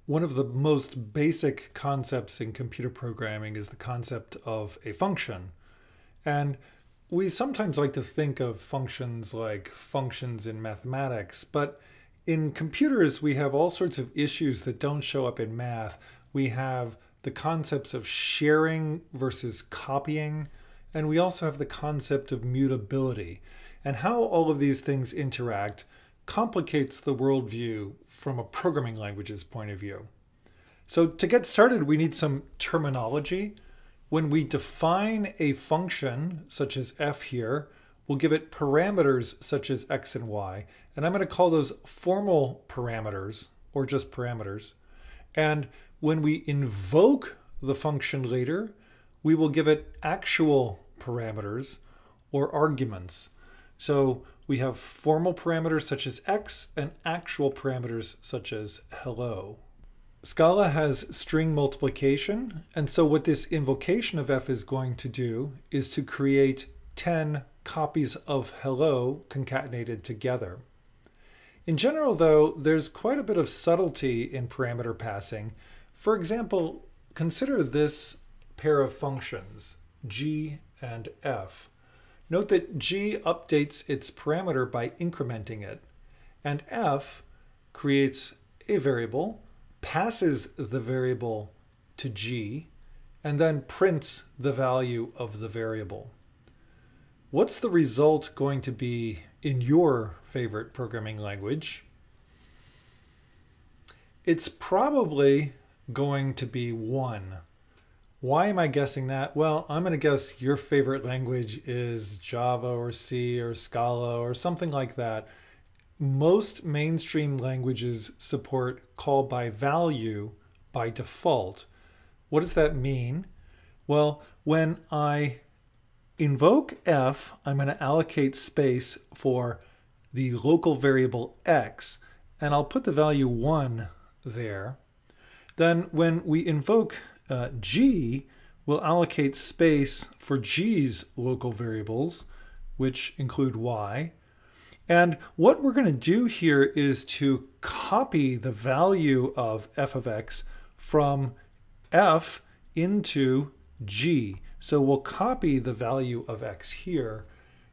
One of the most basic concepts in computer programming is the concept of a function. And we sometimes like to think of functions like functions in mathematics, but in computers we have all sorts of issues that don't show up in math. We have the concepts of sharing versus copying, and we also have the concept of mutability. And how all of these things interact complicates the worldview from a programming language's point of view. So to get started, we need some terminology. When we define a function, such as f here, we'll give it parameters such as x and y. And I'm going to call those formal parameters, or just parameters. And when we invoke the function later, we will give it actual parameters, or arguments. So we have formal parameters such as x and actual parameters such as hello. Scala has string multiplication, and so what this invocation of f is going to do is to create 10 copies of hello concatenated together. In general, though, there's quite a bit of subtlety in parameter passing. For example, consider this pair of functions, g and f. Note that g updates its parameter by incrementing it, and f creates a variable, passes the variable to g, and then prints the value of the variable. What's the result going to be in your favorite programming language? It's probably going to be 1. Why am I guessing that? Well, I'm going to guess your favorite language is Java or C or Scala or something like that. Most mainstream languages support call by value by default. What does that mean? Well, when I invoke f, I'm going to allocate space for the local variable x, and I'll put the value 1 there. Then when we invoke g, we'll allocate space for g's local variables, which include y. And what we're going to do here is to copy the value of f of x from f into g. So we'll copy the value of x here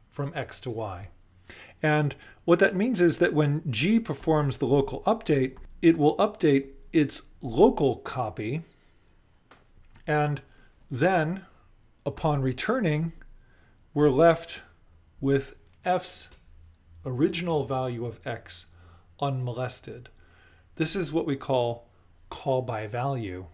from x to y. And what that means is that when g performs the local update, it will update its local copy. And then, upon returning, we're left with f's original value of x unmolested. This is what we call by value.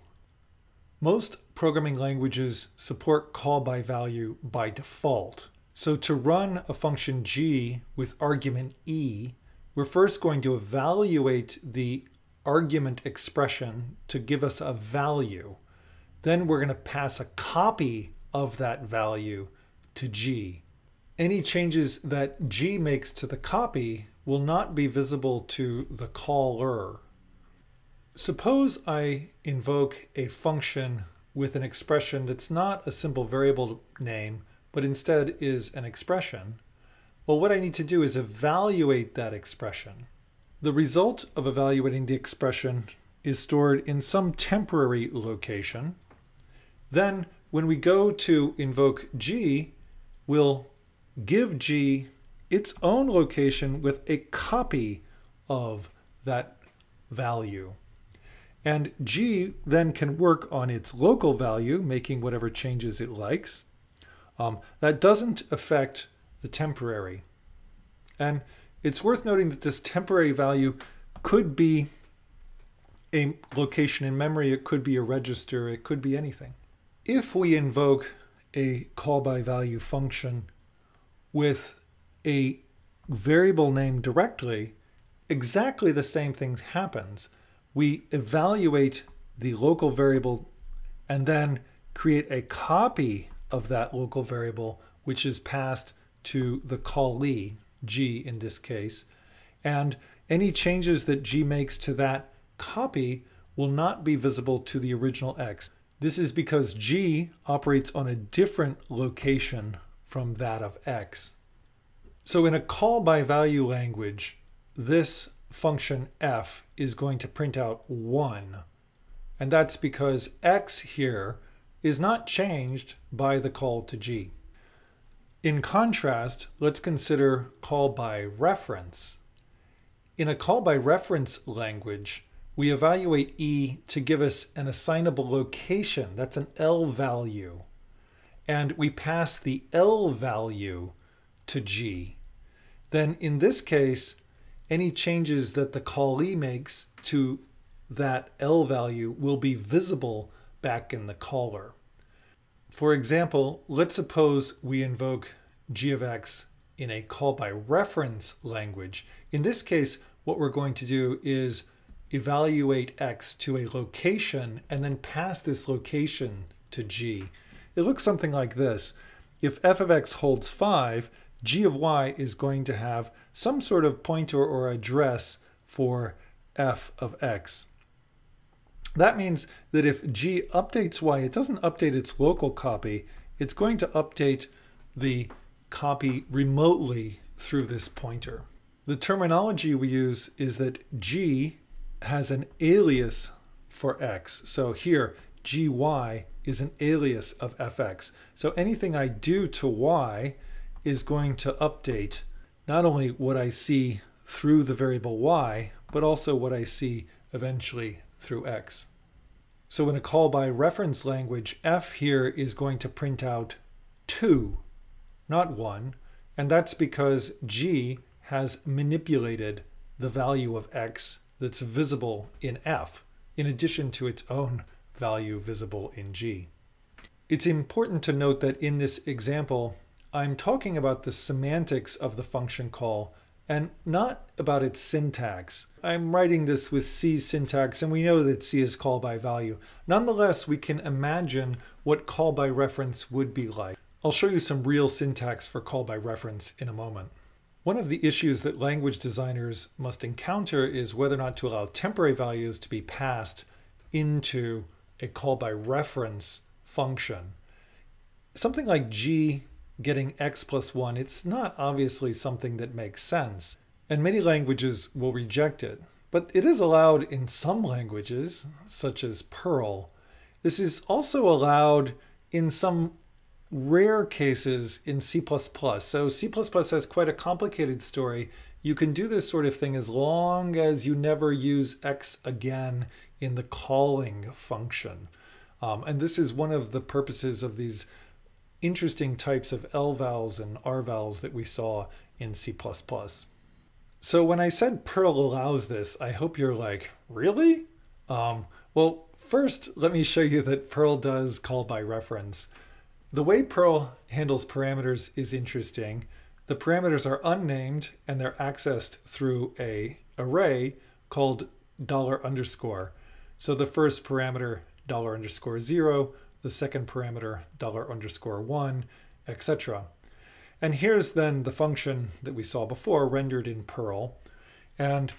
Most programming languages support call by value by default. So to run a function g with argument e, we're first going to evaluate the argument expression to give us a value. Then we're going to pass a copy of that value to g. Any changes that g makes to the copy will not be visible to the caller. Suppose I invoke a function with an expression that's not a simple variable name, but instead is an expression. Well, what I need to do is evaluate that expression. The result of evaluating the expression is stored in some temporary location. Then when we go to invoke g, we'll give g its own location with a copy of that value. And g then can work on its local value, making whatever changes it likes. That doesn't affect the temporary. And it's worth noting that this temporary value could be a location in memory, it could be a register, it could be anything. If we invoke a call by value function with a variable name directly, exactly the same thing happens. We evaluate the local variable and then create a copy of that local variable, which is passed to the callee, g in this case. And any changes that g makes to that copy will not be visible to the original x. This is because g operates on a different location from that of x. So in a call by value language, this function f is going to print out 1 And that's because X here is not changed by the call to G. In contrast, let's consider call by reference. In a call by reference language, we evaluate E to give us an assignable location. That's an L value. And we pass the L value to G. Then in this case, any changes that the callee makes to that L value will be visible back in the caller. For example, let's suppose we invoke g of x in a call by reference language. In this case, what we're going to do is evaluate x to a location and then pass this location to g. It looks something like this. If f of x holds 5, g of y is going to have some sort of pointer or address for f of x. That means that if g updates y, it doesn't update its local copy, it's going to update the copy remotely through this pointer. The terminology we use is that g has an alias for x. So here, gy is an alias of fx. So anything I do to y is going to update not only what I see through the variable y, but also what I see eventually through x. So in a call by reference language, f here is going to print out 2, not 1, and that's because g has manipulated the value of x that's visible in f, in addition to its own value visible in g. It's important to note that in this example, I'm talking about the semantics of the function call and not about its syntax. I'm writing this with C's syntax, and we know that C is call by value. Nonetheless, we can imagine what call by reference would be like. I'll show you some real syntax for call by reference in a moment. One of the issues that language designers must encounter is whether or not to allow temporary values to be passed into a call by reference function. Something like g getting x plus 1, it's not obviously something that makes sense, and many languages will reject it. But it is allowed in some languages, such as PERL. This is also allowed in some rare cases in C++. So C++ has quite a complicated story. You can do this sort of thing as long as you never use x again in the calling function. And this is one of the purposes of these interesting types of L vowels and R vowels that we saw in C++. So when I said PERL allows this, I hope you're like, really? Well, first, let me show you that PERL does call by reference. The way PERL handles parameters is interesting. The parameters are unnamed and they're accessed through an array called $_. So the first parameter $_0, the second parameter $_1, etc. And here's then the function that we saw before rendered in PERL. And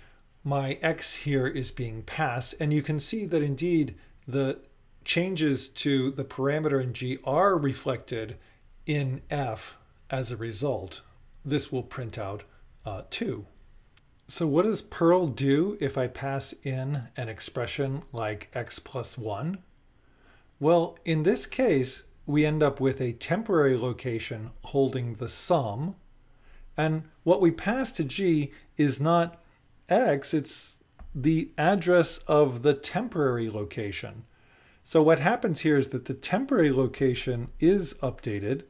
my x here is being passed. And you can see that indeed the changes to the parameter in g are reflected in f as a result. This will print out 2. So what does PERL do if I pass in an expression like x plus 1? Well, in this case, we end up with a temporary location holding the sum. And what we pass to g is not x, it's the address of the temporary location. So what happens here is that the temporary location is updated,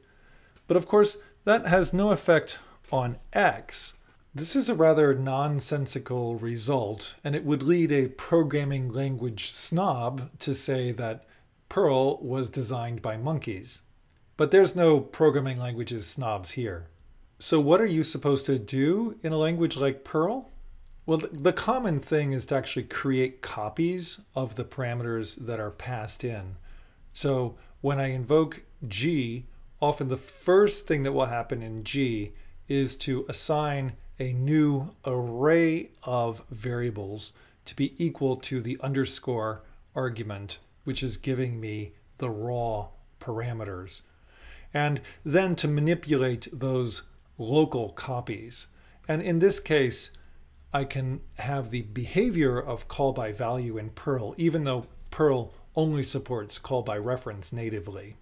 but of course that has no effect on x. This is a rather nonsensical result, and it would lead a programming language snob to say that PERL was designed by monkeys. But there's no programming languages snobs here. So what are you supposed to do in a language like PERL? Well, the common thing is to actually create copies of the parameters that are passed in. So when I invoke g, often the first thing that will happen in g is to assign a new array of variables to be equal to the underscore argument, which is giving me the raw parameters. And then to manipulate those local copies. And in this case, I can have the behavior of call by value in PERL, even though PERL only supports call by reference natively.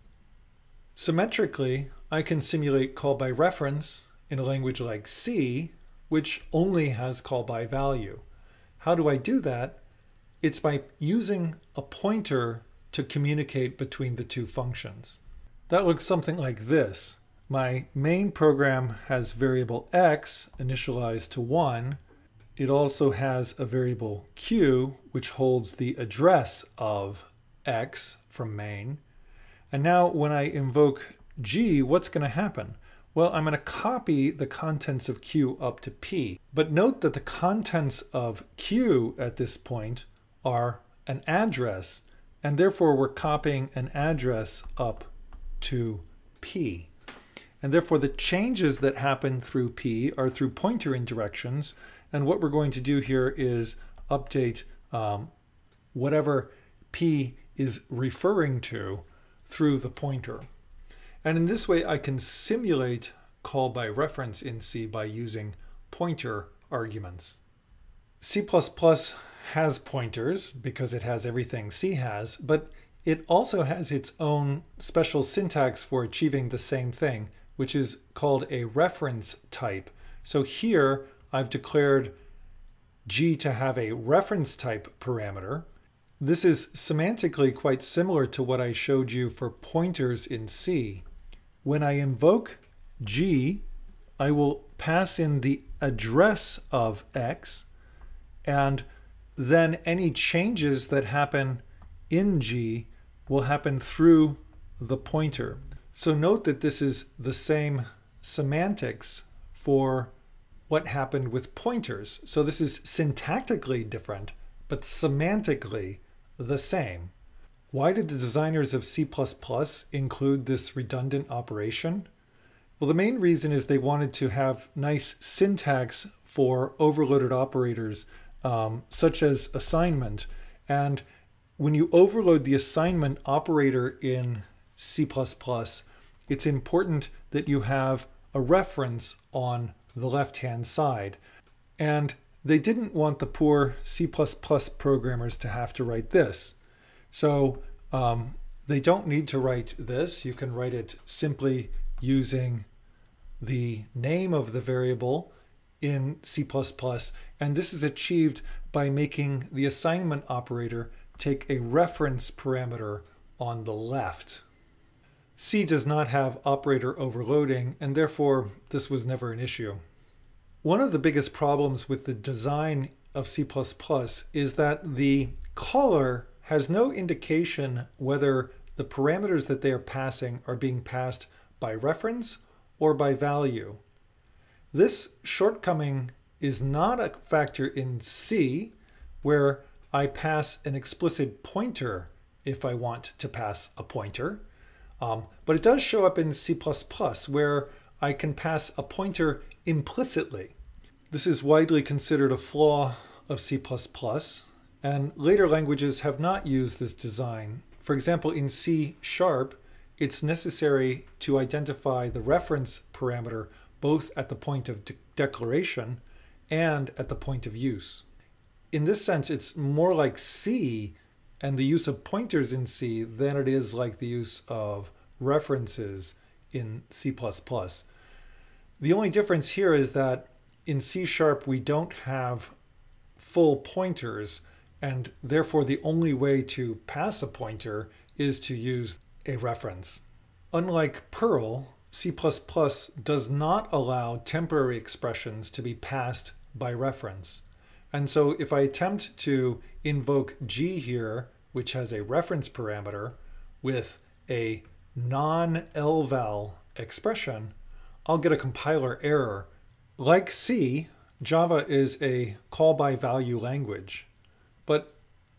Symmetrically, I can simulate call by reference in a language like C, which only has call by value. How do I do that? It's by using a pointer to communicate between the two functions. That looks something like this. My main program has variable x initialized to 1. It also has a variable q, which holds the address of x from main. And now when I invoke g, what's going to happen? Well, I'm going to copy the contents of q up to p. But note that the contents of q at this point are an address, and therefore we're copying an address up to p. And therefore the changes that happen through p are through pointer indirections, and what we're going to do here is update whatever p is referring to through the pointer. And in this way I can simulate call by reference in C by using pointer arguments. C++ has pointers because it has everything C has, but it also has its own special syntax for achieving the same thing, which is called a reference type. So here I've declared G to have a reference type parameter. This is semantically quite similar to what I showed you for pointers in C. When I invoke G, I will pass in the address of X, and then any changes that happen in G will happen through the pointer. So note that this is the same semantics for what happened with pointers. So this is syntactically different, but semantically the same. Why did the designers of C++ include this redundant operation? Well, the main reason is they wanted to have nice syntax for overloaded operators, such as assignment. And when you overload the assignment operator in C++, it's important that you have a reference on the left-hand side. And they didn't want the poor C++ programmers to have to write this. So they don't need to write this. You can write it simply using the name of the variable in C++, and this is achieved by making the assignment operator take a reference parameter on the left. C does not have operator overloading, and therefore this was never an issue. One of the biggest problems with the design of C++ is that the caller has no indication whether the parameters that they are passing are being passed by reference or by value. This shortcoming is not a factor in C, where I pass an explicit pointer if I want to pass a pointer. But it does show up in C++, where I can pass a pointer implicitly. This is widely considered a flaw of C++, and later languages have not used this design. For example, in C#, it's necessary to identify the reference parameter both at the point of declaration and at the point of use. In this sense, it's more like C and the use of pointers in C than it is like the use of references in C++. The only difference here is that in C# we don't have full pointers, and therefore the only way to pass a pointer is to use a reference. Unlike PERL, C++ does not allow temporary expressions to be passed by reference. And so if I attempt to invoke G here, which has a reference parameter, with a non-lval expression, I'll get a compiler error. Like C, Java is a call-by-value language. But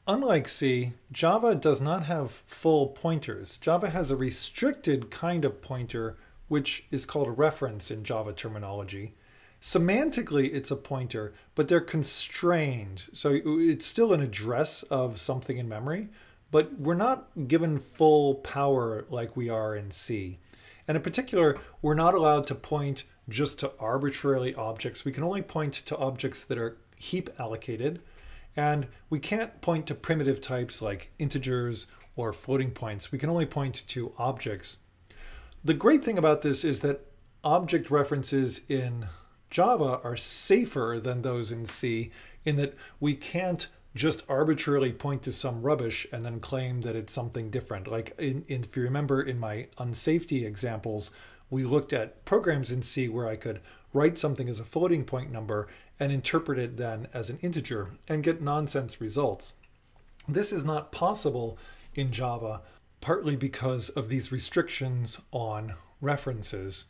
unlike C, Java does not have full pointers. Java has a restricted kind of pointer, which is called a reference in Java terminology. Semantically, it's a pointer, but they're constrained. So it's still an address of something in memory, but we're not given full power like we are in C. And in particular, we're not allowed to point just to arbitrary objects. We can only point to objects that are heap allocated, and we can't point to primitive types like integers or floating points. We can only point to objects. The great thing about this is that object references in Java are safer than those in C, in that we can't just arbitrarily point to some rubbish and then claim that it's something different. Like if you remember in my unsafety examples, we looked at programs in C where I could write something as a floating point number and interpret it then as an integer and get nonsense results. This is not possible in Java, partly because of these restrictions on references.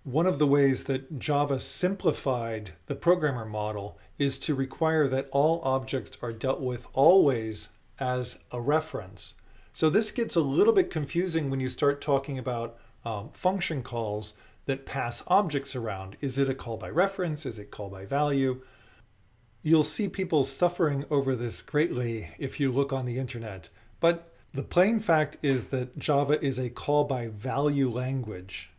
One of the ways that Java simplified the programmer model is to require that all objects are dealt with always as a reference. So this gets a little bit confusing when you start talking about function calls that pass objects around. Is it a call by reference? Is it call by value? You'll see people suffering over this greatly if you look on the internet. But the plain fact is that Java is a call by value language.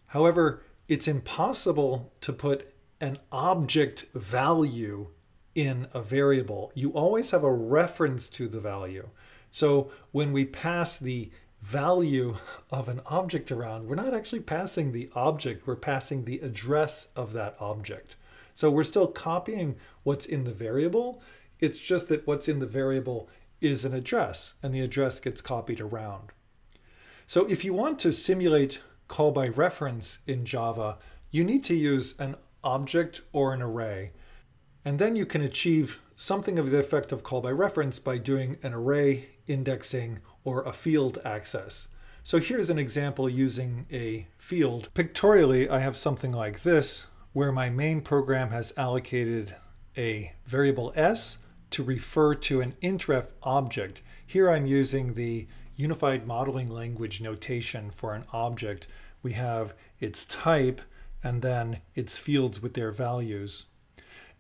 However, it's impossible to put an object value in a variable. You always have a reference to the value. So when we pass the value of an object around, we're not actually passing the object, we're passing the address of that object. So we're still copying what's in the variable. It's just that what's in the variable is an address, and the address gets copied around. So if you want to simulate call by reference in Java, you need to use an object or an array. And then you can achieve something of the effect of call by reference by doing an array indexing or a field access. So here's an example using a field. Pictorially, I have something like this, where my main program has allocated a variable s to refer to an interef object. Here I'm using the unified modeling language notation for an object. We have its type and then its fields with their values.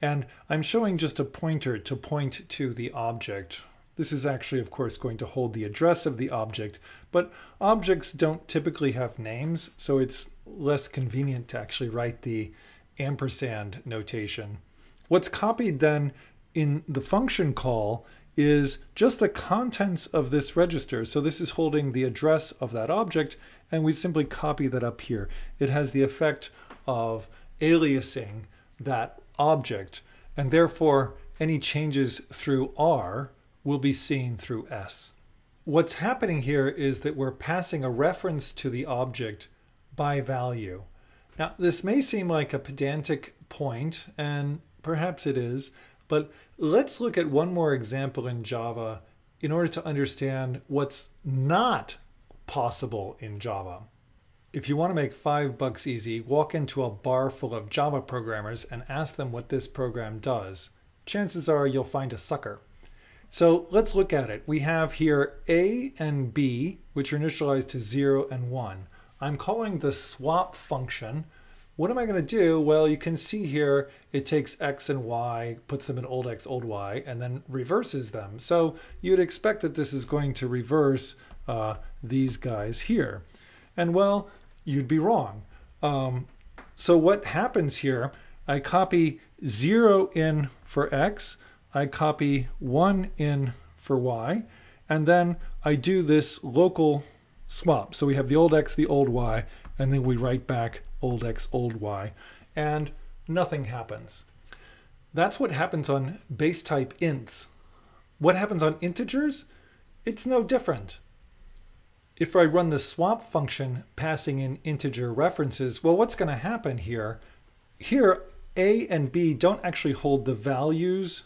And I'm showing just a pointer to point to the object. This is actually, of course, going to hold the address of the object, but objects don't typically have names, so it's less convenient to actually write the ampersand notation. What's copied then in the function call is just the contents of this register. So this is holding the address of that object, and we simply copy that up here. It has the effect of aliasing that object, and therefore any changes through R will be seen through S. What's happening here is that we're passing a reference to the object by value. Now, this may seem like a pedantic point, and perhaps it is, but let's look at one more example in Java in order to understand what's not possible in Java. If you want to make $5 easy, walk into a bar full of Java programmers and ask them what this program does. Chances are you'll find a sucker. So let's look at it. We have here A and B, which are initialized to 0 and 1. I'm calling the swap function. What am I going to do? Well, you can see here it takes X and Y, puts them in old X, old Y, and then reverses them. So you'd expect that this is going to reverse these guys here. And well, you'd be wrong. So what happens here, I copy 0 in for X, I copy 1 in for Y, and then I do this local swap. So we have the old X, the old Y, and then we write back old X, old Y, and nothing happens. That's what happens on base type ints. What happens on integers? It's no different. If I run the swap function passing in integer references, well, what's going to happen here? Here, A and B don't actually hold the values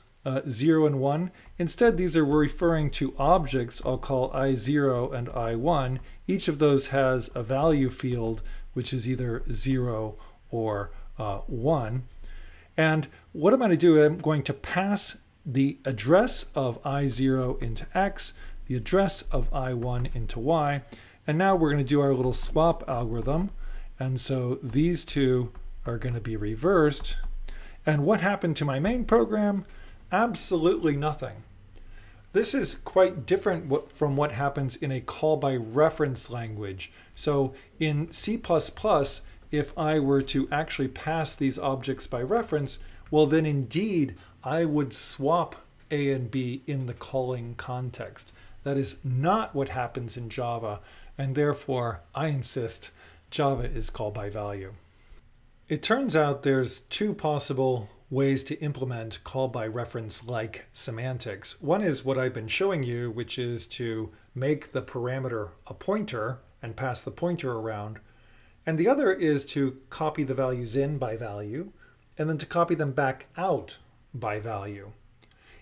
0 and 1. Instead, these are referring to objects I'll call I0 and I1. Each of those has a value field, which is either 0 or 1. And what I'm going to do, I'm going to pass the address of I0 into X, the address of I1 into Y, and now we're going to do our little swap algorithm. And so these two are going to be reversed. And what happened to my main program? Absolutely nothing. This is quite different from what happens in a call by reference language. So in C++, if I were to actually pass these objects by reference, well then indeed I would swap A and B in the calling context. That is not what happens in Java, and therefore I insist Java is call by value. It turns out there's two possible ways to implement call by reference like semantics. One is what I've been showing you, which is to make the parameter a pointer and pass the pointer around. And the other is to copy the values in by value and then to copy them back out by value.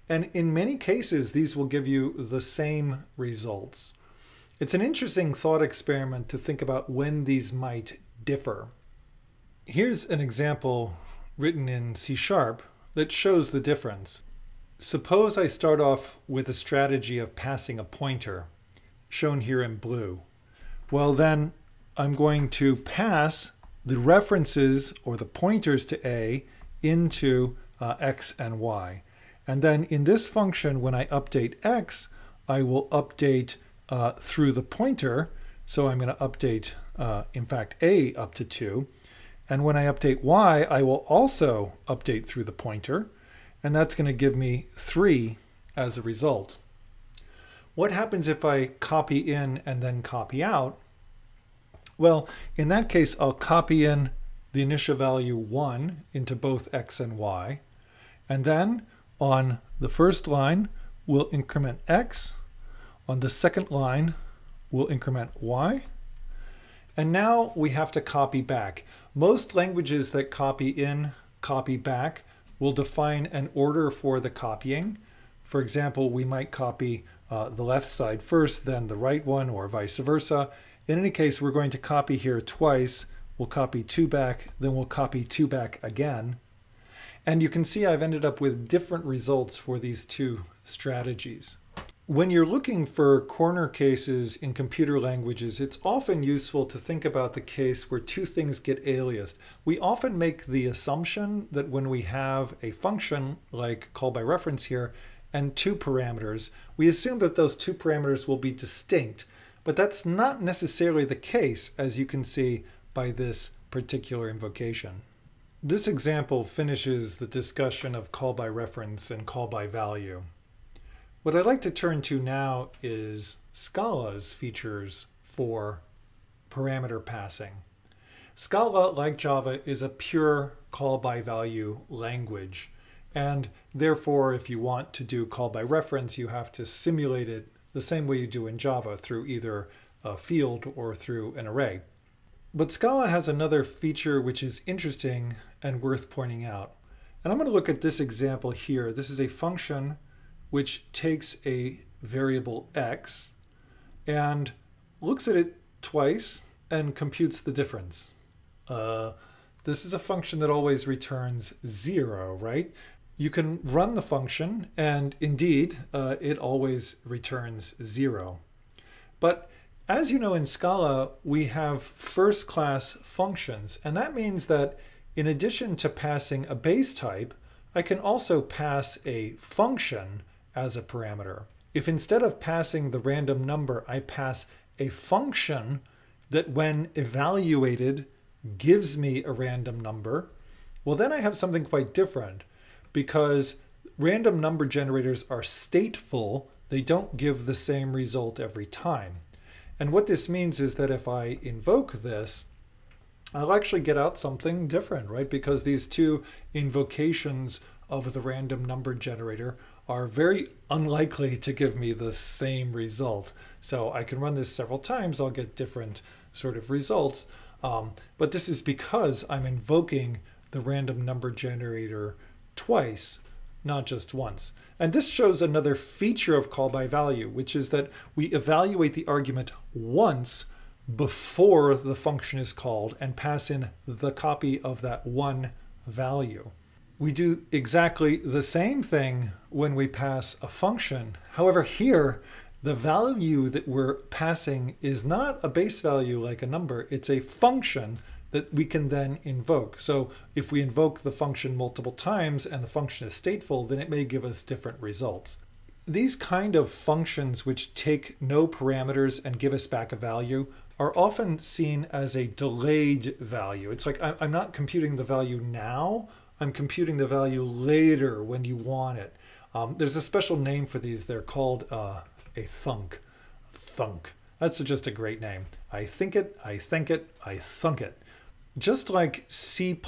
And in many cases, these will give you the same results. It's an interesting thought experiment to think about when these might differ. Here's an example written in C# that shows the difference. Suppose I start off with a strategy of passing a pointer, shown here in blue. Well, then I'm going to pass the references or the pointers to A into X and Y. And then in this function, when I update X, I will update through the pointer. So I'm going to update, in fact, A up to 2. And when I update Y, I will also update through the pointer. And that's going to give me 3 as a result. What happens if I copy in and then copy out? Well, in that case, I'll copy in the initial value 1 into both X and Y. And then on the first line, we'll increment X. On the second line, we'll increment Y. And now we have to copy back. Most languages that copy in, copy back will define an order for the copying. For example, we might copy the left side first, then the right one, or vice versa. In any case, we're going to copy here twice. We'll copy 2 back, then we'll copy 2 back again. And you can see I've ended up with different results for these two strategies. When you're looking for corner cases in computer languages, it's often useful to think about the case where two things get aliased. We often make the assumption that when we have a function like call by reference here and 2 parameters, we assume that those 2 parameters will be distinct. But that's not necessarily the case, as you can see by this particular invocation. This example finishes the discussion of call by reference and call by value. What I'd like to turn to now is Scala's features for parameter passing. Scala, like Java, is a pure call by value language. And therefore, if you want to do call by reference, you have to simulate it the same way you do in Java through either a field or through an array. But Scala has another feature which is interesting and worth pointing out. And I'm going to look at this example here. This is a function which takes a variable x and looks at it twice and computes the difference. This is a function that always returns 0, right? You can run the function, and indeed, it always returns 0. But as you know, in Scala, we have first-class functions, and that means that in addition to passing a base type, I can also pass a function as a parameter. If instead of passing the random number, I pass a function that when evaluated gives me a random number, well then I have something quite different, because random number generators are stateful. They don't give the same result every time. And what this means is that if I invoke this, I'll actually get out something different, right? Because these two invocations of the random number generator are very unlikely to give me the same result. So I can run this several times, I'll get different sort of results. But this is because I'm invoking the random number generator twice, not just once. And this shows another feature of call by value, which is that we evaluate the argument once before the function is called and pass in the copy of that one value. We do exactly the same thing when we pass a function. However, here, the value that we're passing is not a base value like a number. It's a function that we can then invoke. So if we invoke the function multiple times and the function is stateful, then it may give us different results. These kind of functions which take no parameters and give us back a value are often seen as a delayed value. It's like I'm not computing the value now, I'm computing the value later when you want it. There's a special name for these. They're called a thunk. Thunk. That's just a great name. I think it, I think it, I thunk it. Just like C++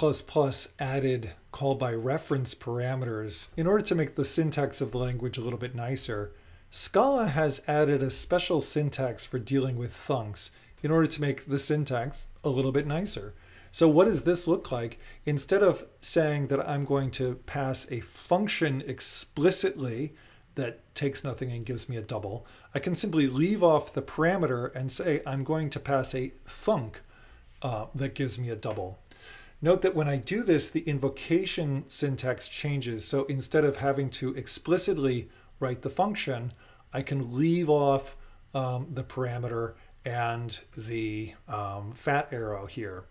added call by reference parameters in order to make the syntax of the language a little bit nicer, Scala has added a special syntax for dealing with thunks in order to make the syntax a little bit nicer. So what does this look like? Instead of saying that I'm going to pass a function explicitly that takes nothing and gives me a double, I can simply leave off the parameter and say I'm going to pass a thunk that gives me a double. Note that when I do this, the invocation syntax changes. So instead of having to explicitly write the function, I can leave off the parameter and the fat arrow here.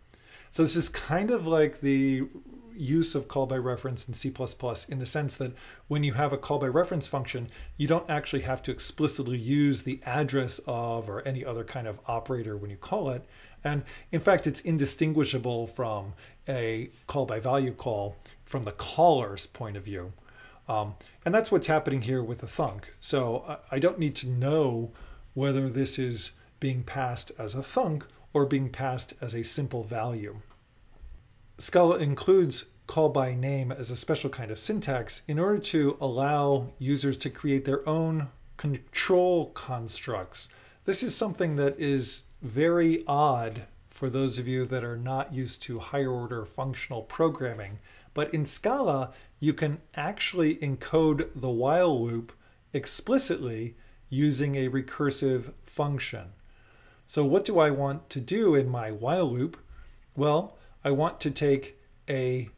So this is kind of like the use of call by reference in C++ in the sense that when you have a call by reference function, you don't actually have to explicitly use the address of or any other kind of operator when you call it. And in fact, it's indistinguishable from a call by value call from the caller's point of view. And that's what's happening here with the thunk. So I don't need to know whether this is being passed as a thunk or being passed as a simple value. Scala includes call by name as a special kind of syntax in order to allow users to create their own control constructs. This is something that is very odd for those of you that are not used to higher order functional programming. But in Scala, you can actually encode the while loop explicitly using a recursive function. So what do I want to do in my while loop? Well, I want to take a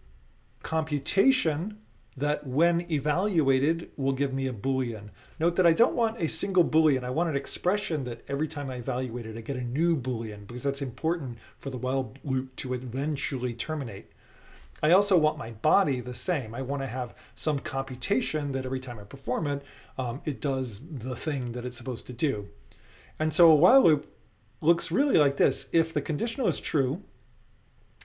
computation that when evaluated will give me a Boolean. Note that I don't want a single Boolean. I want an expression that every time I evaluate it, I get a new Boolean because that's important for the while loop to eventually terminate. I also want my body the same. I want to have some computation that every time I perform it, it does the thing that it's supposed to do. And so a while loop looks really like this. If the conditional is true,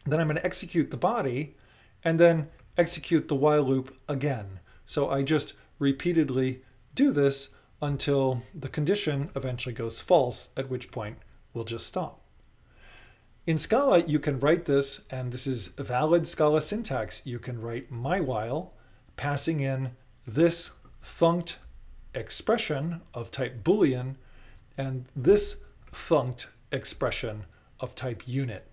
then I'm going to execute the body and then execute the while loop again. So I just repeatedly do this until the condition eventually goes false, at which point we'll just stop. In Scala, you can write this, and this is a valid Scala syntax. You can write my while, passing in this thunked expression of type Boolean and this thunked expression of type unit.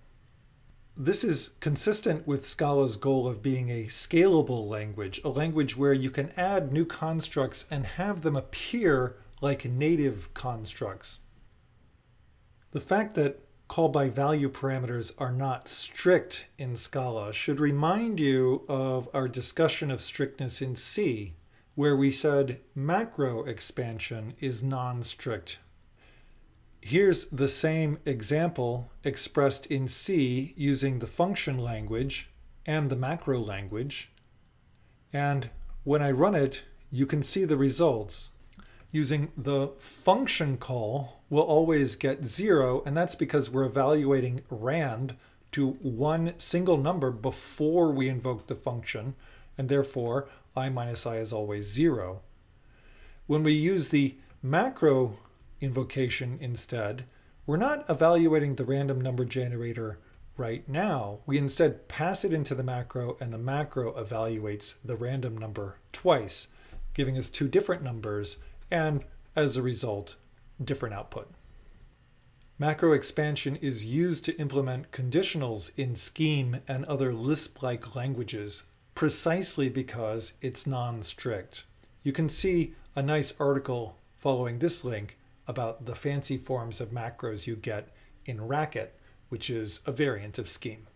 This is consistent with Scala's goal of being a scalable language, a language where you can add new constructs and have them appear like native constructs. The fact that call by value parameters are not strict in Scala should remind you of our discussion of strictness in C, where we said macro expansion is non-strict. Here's the same example expressed in C using the function language and the macro language. And when I run it, you can see the results. Using the function call, we'll always get 0, and that's because we're evaluating rand to one single number before we invoke the function, and therefore I minus I is always 0. When we use the macro invocation instead, we're not evaluating the random number generator right now. We instead pass it into the macro, and the macro evaluates the random number twice, giving us two different numbers, and as a result, different output. Macro expansion is used to implement conditionals in Scheme and other Lisp-like languages, precisely because it's non-strict. You can see a nice article following this link about the fancy forms of macros you get in Racket, which is a variant of Scheme.